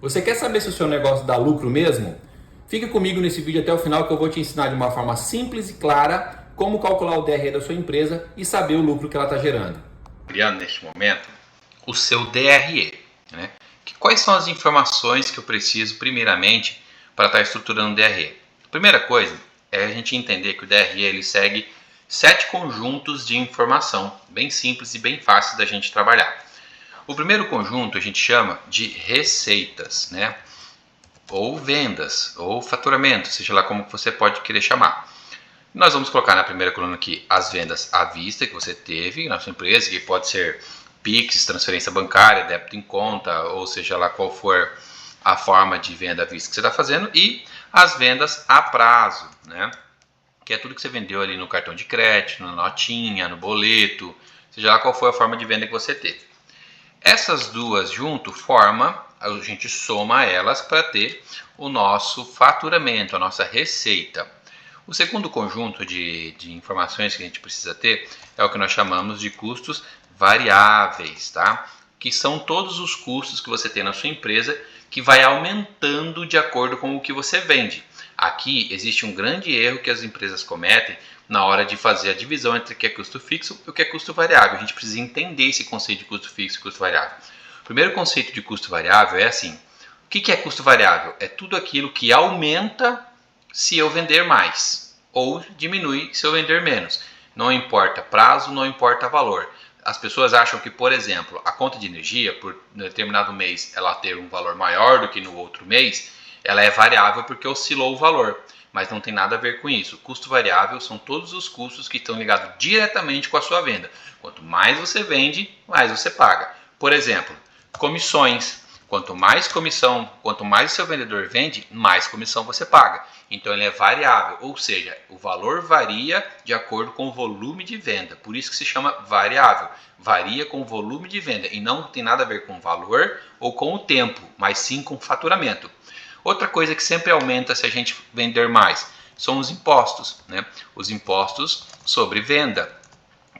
Você quer saber se o seu negócio dá lucro mesmo? Fica comigo nesse vídeo até o final que eu vou te ensinar de uma forma simples e clara como calcular o DRE da sua empresa e saber o lucro que ela está gerando. Criando neste momento o seu DRE, né? Quais são as informações que eu preciso primeiramente para estar estruturando o DRE? A primeira coisa é a gente entender que o DRE ele segue 7 conjuntos de informação, bem simples e bem fáceis da gente trabalhar. O primeiro conjunto a gente chama de receitas, né? Ou vendas, ou faturamento, seja lá como você pode querer chamar. Nós vamos colocar na primeira coluna aqui as vendas à vista que você teve na sua empresa, que pode ser Pix, transferência bancária, débito em conta, ou seja lá qual for a forma de venda à vista que você está fazendo, e as vendas a prazo, né? Que é tudo que você vendeu ali no cartão de crédito, na notinha, no boleto, seja lá qual for a forma de venda que você teve. Essas duas junto forma, a gente soma elas para ter o nosso faturamento, a nossa receita. O segundo conjunto de informações que a gente precisa ter é o que nós chamamos de custos variáveis, tá? Que são todos os custos que você tem na sua empresa que vai aumentando de acordo com o que você vende. Aqui existe um grande erro que as empresas cometem na hora de fazer a divisão entre o que é custo fixo e o que é custo variável. A gente precisa entender esse conceito de custo fixo e custo variável. O primeiro conceito de custo variável é assim: o que é custo variável? É tudo aquilo que aumenta se eu vender mais ou diminui se eu vender menos. Não importa prazo, não importa valor. As pessoas acham que, por exemplo, a conta de energia, por determinado mês, ela ter um valor maior do que no outro mês, ela é variável porque oscilou o valor. Mas não tem nada a ver com isso. O custo variável são todos os custos que estão ligados diretamente com a sua venda. Quanto mais você vende, mais você paga. Por exemplo, comissões. Quanto mais comissão, quanto mais o seu vendedor vende, mais comissão você paga. Então ele é variável, ou seja, o valor varia de acordo com o volume de venda. Por isso que se chama variável. Varia com o volume de venda e não tem nada a ver com o valor ou com o tempo, mas sim com o faturamento. Outra coisa que sempre aumenta se a gente vender mais são os impostos, né? Os impostos sobre venda.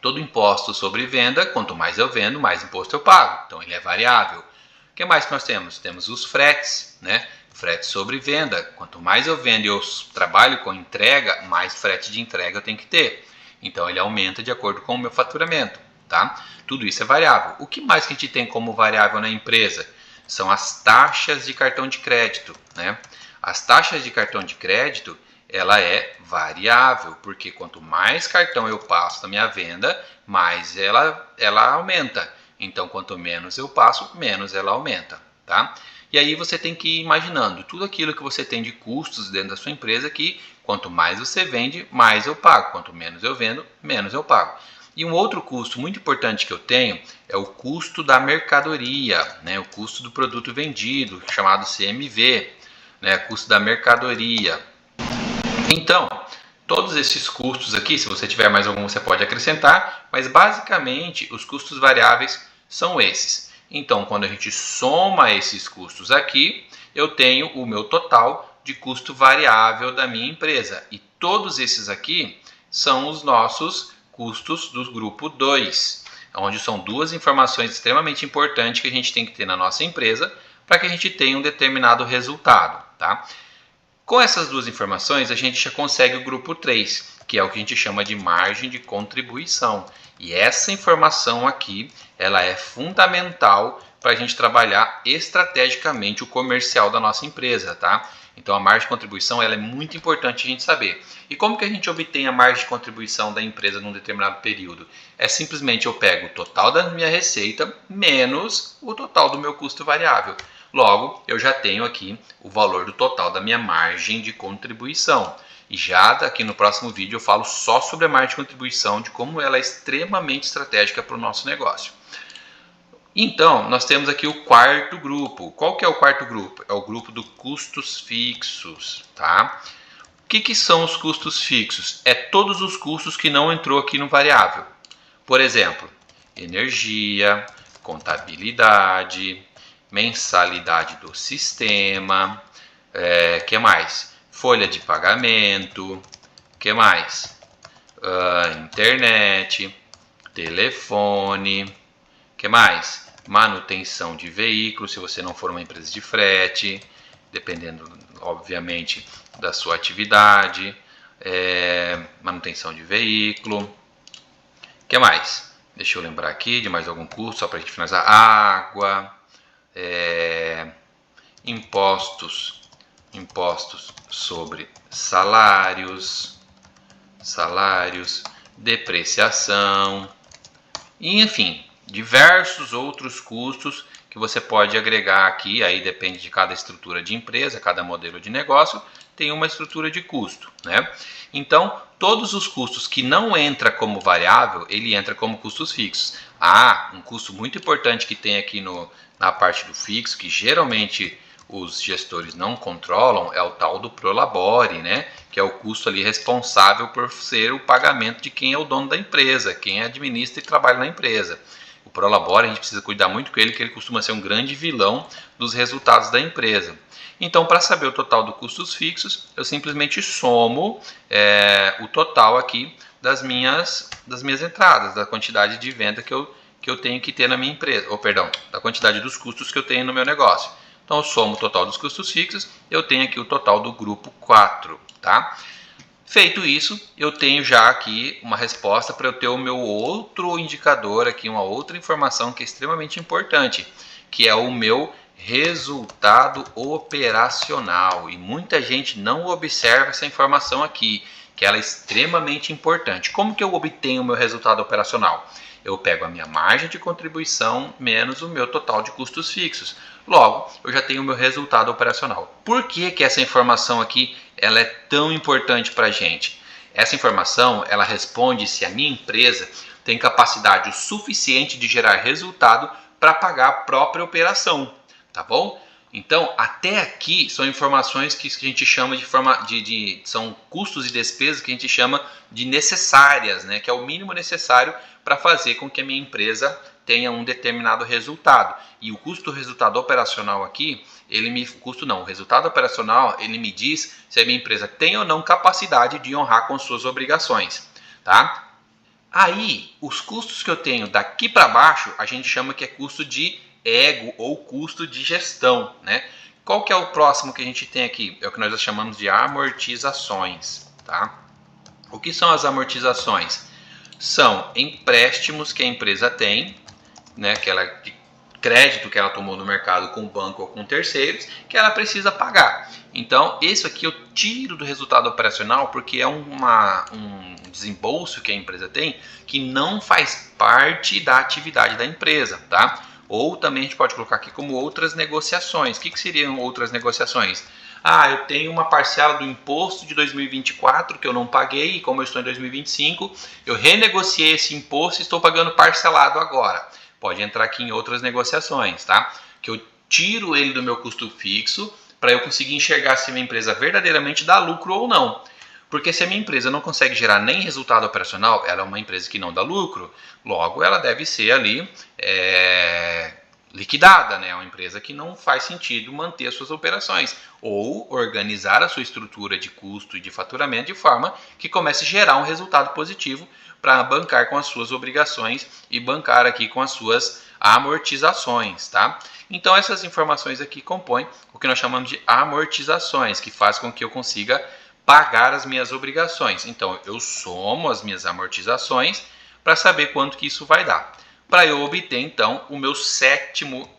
Todo imposto sobre venda, quanto mais eu vendo, mais imposto eu pago. Então ele é variável. O que mais que nós temos? Temos os fretes, né? Frete sobre venda. Quanto mais eu vendo e eu trabalho com entrega, mais frete de entrega eu tenho que ter. Então ele aumenta de acordo com o meu faturamento, tá? Tudo isso é variável. O que mais que a gente tem como variável na empresa? São as taxas de cartão de crédito, né? As taxas de cartão de crédito, ela é variável, porque quanto mais cartão eu passo na minha venda, mais ela aumenta. Então, quanto menos eu passo, menos ela aumenta, tá? E aí você tem que ir imaginando tudo aquilo que você tem de custos dentro da sua empresa que quanto mais você vende, mais eu pago. Quanto menos eu vendo, menos eu pago. E um outro custo muito importante que eu tenho é o custo da mercadoria, né? O custo do produto vendido, chamado CMV, né? Custo da mercadoria. Então, todos esses custos aqui, se você tiver mais algum, você pode acrescentar, mas basicamente os custos variáveis são esses. Então, quando a gente soma esses custos aqui, eu tenho o meu total de custo variável da minha empresa. E todos esses aqui são os nossos custos do grupo 2, onde são duas informações extremamente importantes que a gente tem que ter na nossa empresa para que a gente tenha um determinado resultado, tá? Com essas duas informações, a gente já consegue o grupo 3, que é o que a gente chama de margem de contribuição. E essa informação aqui, ela é fundamental para a gente trabalhar estrategicamente o comercial da nossa empresa, tá? Então a margem de contribuição ela é muito importante a gente saber. E como que a gente obtém a margem de contribuição da empresa num determinado período? É simplesmente eu pego o total da minha receita menos o total do meu custo variável. Logo, eu já tenho aqui o valor do total da minha margem de contribuição. E já aqui no próximo vídeo eu falo só sobre a margem de contribuição, de como ela é extremamente estratégica para o nosso negócio. Então, nós temos aqui o quarto grupo. Qual que é o quarto grupo? É o grupo dos custos fixos, tá? O que são os custos fixos? É todos os custos que não entrou aqui no variável. Por exemplo, energia, contabilidade, mensalidade do sistema, que mais? Folha de pagamento, que mais? Internet, telefone, que mais? manutenção de veículo, se você não for uma empresa de frete, dependendo, obviamente, da sua atividade, manutenção de veículo. O que mais? Deixa eu lembrar aqui de mais algum custo, só para a gente finalizar. Água, impostos sobre salários, depreciação, e, enfim, diversos outros custos que você pode agregar aqui. Aí depende de cada estrutura de empresa, cada modelo de negócio tem uma estrutura de custo, né? Então, todos os custos que não entra como variável, ele entra como custos fixos. Um custo muito importante que tem aqui na parte do fixo, que geralmente os gestores não controlam, é o tal do Prolabore, né? Que é o custo ali responsável por ser o pagamento de quem é o dono da empresa, quem administra e trabalha na empresa. O Prolabore, a gente precisa cuidar muito com ele, que ele costuma ser um grande vilão dos resultados da empresa. Então, para saber o total dos custos fixos, eu simplesmente somo o total aqui das minhas entradas, da quantidade de venda que eu tenho que ter na minha empresa, da quantidade dos custos que eu tenho no meu negócio. Então, eu somo o total dos custos fixos, eu tenho aqui o total do grupo 4, tá? Feito isso, eu tenho já aqui uma resposta para eu ter o meu outro indicador aqui, uma outra informação que é extremamente importante, que é o meu resultado operacional. E muita gente não observa essa informação aqui, que ela é extremamente importante. Como que eu obtenho o meu resultado operacional? Eu pego a minha margem de contribuição menos o meu total de custos fixos. Logo, eu já tenho o meu resultado operacional. Por que essa informação aqui ela é tão importante para a gente? Essa informação ela responde se a minha empresa tem capacidade o suficiente de gerar resultado para pagar a própria operação, tá bom? Então, até aqui são informações que a gente chama são custos e despesas que a gente chama de necessárias, né? Que é o mínimo necessário para fazer com que a minha empresa tenha um determinado resultado. E o custo do resultado operacional aqui, o resultado operacional, ele me diz se a minha empresa tem ou não capacidade de honrar com suas obrigações, tá? Aí, os custos que eu tenho daqui para baixo, a gente chama que é custo de ego ou custo de gestão, né? Qual que é o próximo que a gente tem aqui? É o que nós chamamos de amortizações, tá? O que são as amortizações? São empréstimos que a empresa tem, né? De crédito que ela tomou no mercado com o banco ou com terceiros, que ela precisa pagar. Então, isso aqui eu tiro do resultado operacional porque é um desembolso que a empresa tem que não faz parte da atividade da empresa, tá? Ou também a gente pode colocar aqui como outras negociações. O que seriam outras negociações? Eu tenho uma parcela do imposto de 2024 que eu não paguei e como eu estou em 2025, eu renegociei esse imposto e estou pagando parcelado agora. Pode entrar aqui em outras negociações, tá? Que eu tiro ele do meu custo fixo para eu conseguir enxergar se minha empresa verdadeiramente dá lucro ou não. Porque se a minha empresa não consegue gerar nem resultado operacional, ela é uma empresa que não dá lucro, logo ela deve ser ali liquidada, né? É uma empresa que não faz sentido manter as suas operações ou organizar a sua estrutura de custo e de faturamento de forma que comece a gerar um resultado positivo para bancar com as suas obrigações e bancar aqui com as suas amortizações, tá? Então essas informações aqui compõem o que nós chamamos de amortizações, que faz com que eu consiga pagar as minhas obrigações. Então eu somo as minhas amortizações para saber quanto que isso vai dar. Para eu obter então o meu sétimo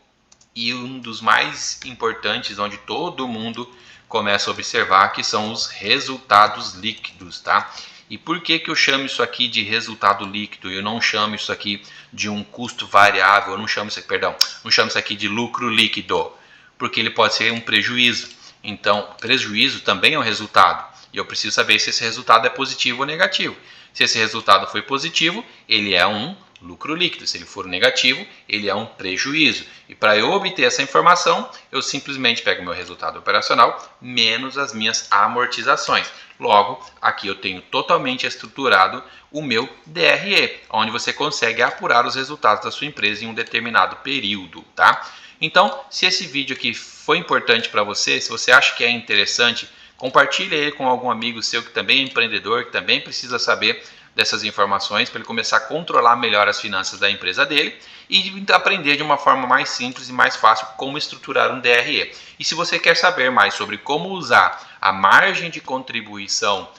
e um dos mais importantes, onde todo mundo começa a observar, que são os resultados líquidos, tá? E por que eu chamo isso aqui de resultado líquido? Eu não chamo isso aqui de um custo variável, eu não chamo isso aqui de lucro líquido, porque ele pode ser um prejuízo. Então, prejuízo também é um resultado, e eu preciso saber se esse resultado é positivo ou negativo. Se esse resultado foi positivo, ele é um lucro líquido. Se ele for negativo, ele é um prejuízo. E para eu obter essa informação, eu simplesmente pego o meu resultado operacional menos as minhas amortizações. Logo, aqui eu tenho totalmente estruturado o meu DRE, onde você consegue apurar os resultados da sua empresa em um determinado período, tá? Então, se esse vídeo aqui foi importante para você, se você acha que é interessante, compartilhe ele com algum amigo seu que também é empreendedor, que também precisa saber dessas informações para ele começar a controlar melhor as finanças da empresa dele e aprender de uma forma mais simples e mais fácil como estruturar um DRE. E se você quer saber mais sobre como usar a margem de contribuição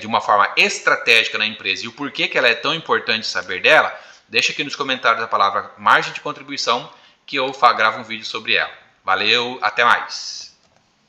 de uma forma estratégica na empresa e o porquê que ela é tão importante saber dela, deixa aqui nos comentários a palavra margem de contribuição que eu gravo um vídeo sobre ela. Valeu, até mais!